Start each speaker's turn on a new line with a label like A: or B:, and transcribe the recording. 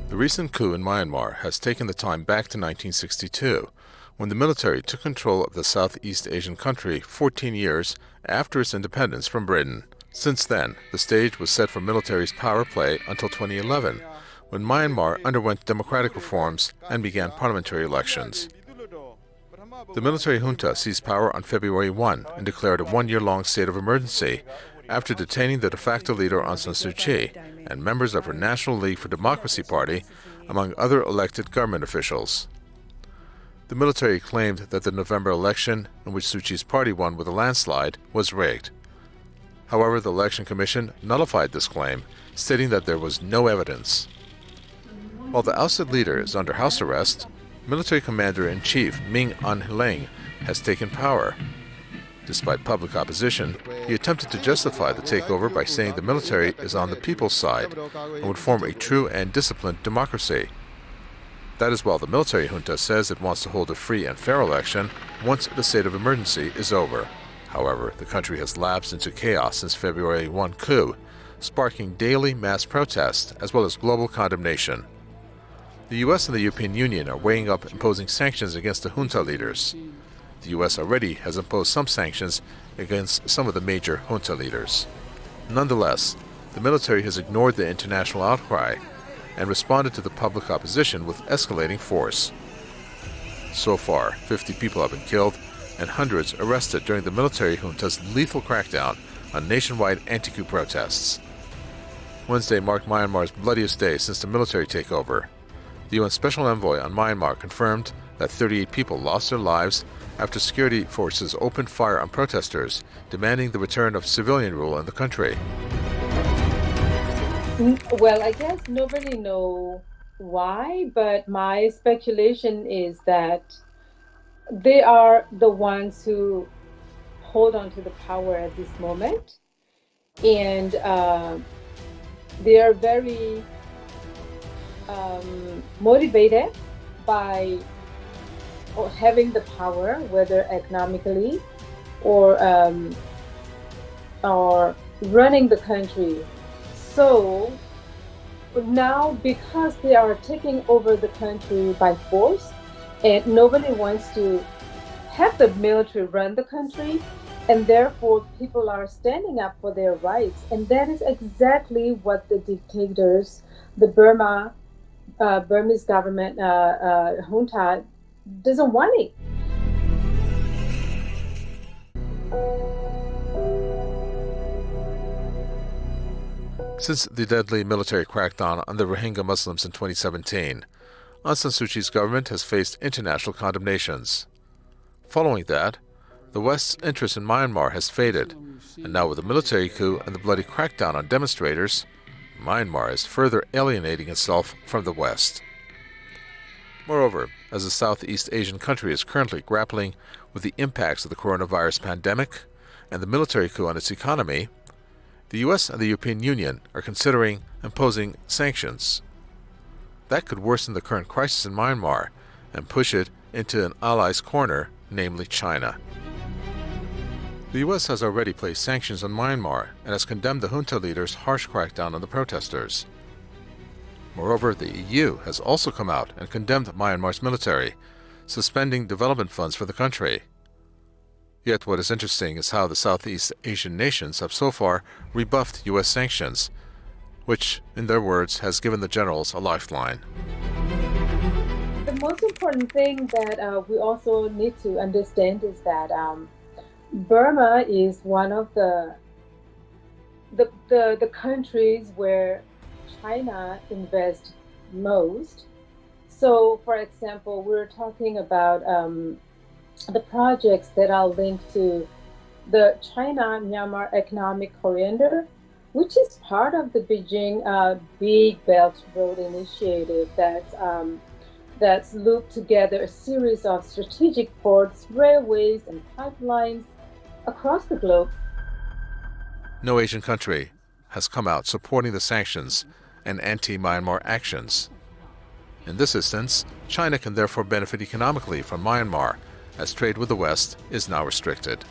A: The recent coup in Myanmar has taken the time back to 1962, when the military took control of the Southeast Asian country 14 years after its independence from Britain. Since then, the stage was set for military's power play until 2011, when Myanmar underwent democratic reforms and began parliamentary elections. The military junta seized power on February 1 and declared a one-year-long state of emergency after detaining the de facto leader Aung San Suu Chi and members of her National League for Democracy party, among other elected government officials. The military claimed that the November election, in which Suu Kyi's party won with a landslide, was rigged. However, the Election Commission nullified this claim, stating that there was no evidence. While the ousted leader is under house arrest, Military Commander-in-Chief Min Aung Hlaing has taken power. Despite public opposition, he attempted to justify the takeover by saying the military is on the people's side and would form a true and disciplined democracy. That is while the military junta says it wants to hold a free and fair election once the state of emergency is over. However, the country has lapsed into chaos since February 1 coup, sparking daily mass protests as well as global condemnation. The U.S. and the European Union are weighing up imposing sanctions against the junta leaders. The U.S. already has imposed some sanctions against some of the major junta leaders. Nonetheless, the military has ignored the international outcry and responded to the public opposition with escalating force. So far, 50 people have been killed and hundreds arrested during the military junta's lethal crackdown on nationwide anti-coup protests. Wednesday marked Myanmar's bloodiest day since the military takeover. The UN Special Envoy on Myanmar confirmed that 38 people lost their lives after security forces opened fire on protesters, demanding the return of civilian rule in the country.
B: Well, I guess nobody knows why, but my speculation is that they are the ones who hold on to the power at this moment, and they are very motivated by having the power, whether economically or running the country. So now, because they are taking over the country by force, and nobody wants to have the military run the country, and therefore people are standing up for their rights. And that is exactly what the dictators, the Burmese government, junta, doesn't want it.
A: Since the deadly military crackdown on the Rohingya Muslims in 2017, Aung San Suu Kyi's government has faced international condemnations. Following that, the West's interest in Myanmar has faded, and now with the military coup and the bloody crackdown on demonstrators, Myanmar is further alienating itself from the West. Moreover, as the Southeast Asian country is currently grappling with the impacts of the coronavirus pandemic and the military coup on its economy, the U.S. and the European Union are considering imposing sanctions. That could worsen the current crisis in Myanmar and push it into an ally's corner, namely China. The U.S. has already placed sanctions on Myanmar and has condemned the junta leader's harsh crackdown on the protesters. Moreover, the EU has also come out and condemned Myanmar's military, suspending development funds for the country. Yet what is interesting is how the Southeast Asian nations have so far rebuffed U.S. sanctions, which, in their words, has given the generals a lifeline.
B: The most important thing that we also need to understand is that Burma is one of the countries where China invests most. So, for example, we're talking about the projects that are linked to the China-Myanmar Economic Corridor, which is part of the Beijing Big Belt Road Initiative that's looped together a series of strategic ports, railways, and pipelines across the globe.
A: No Asian country has come out supporting the sanctions and anti-Myanmar actions. In this instance, China can therefore benefit economically from Myanmar, as trade with the West is now restricted.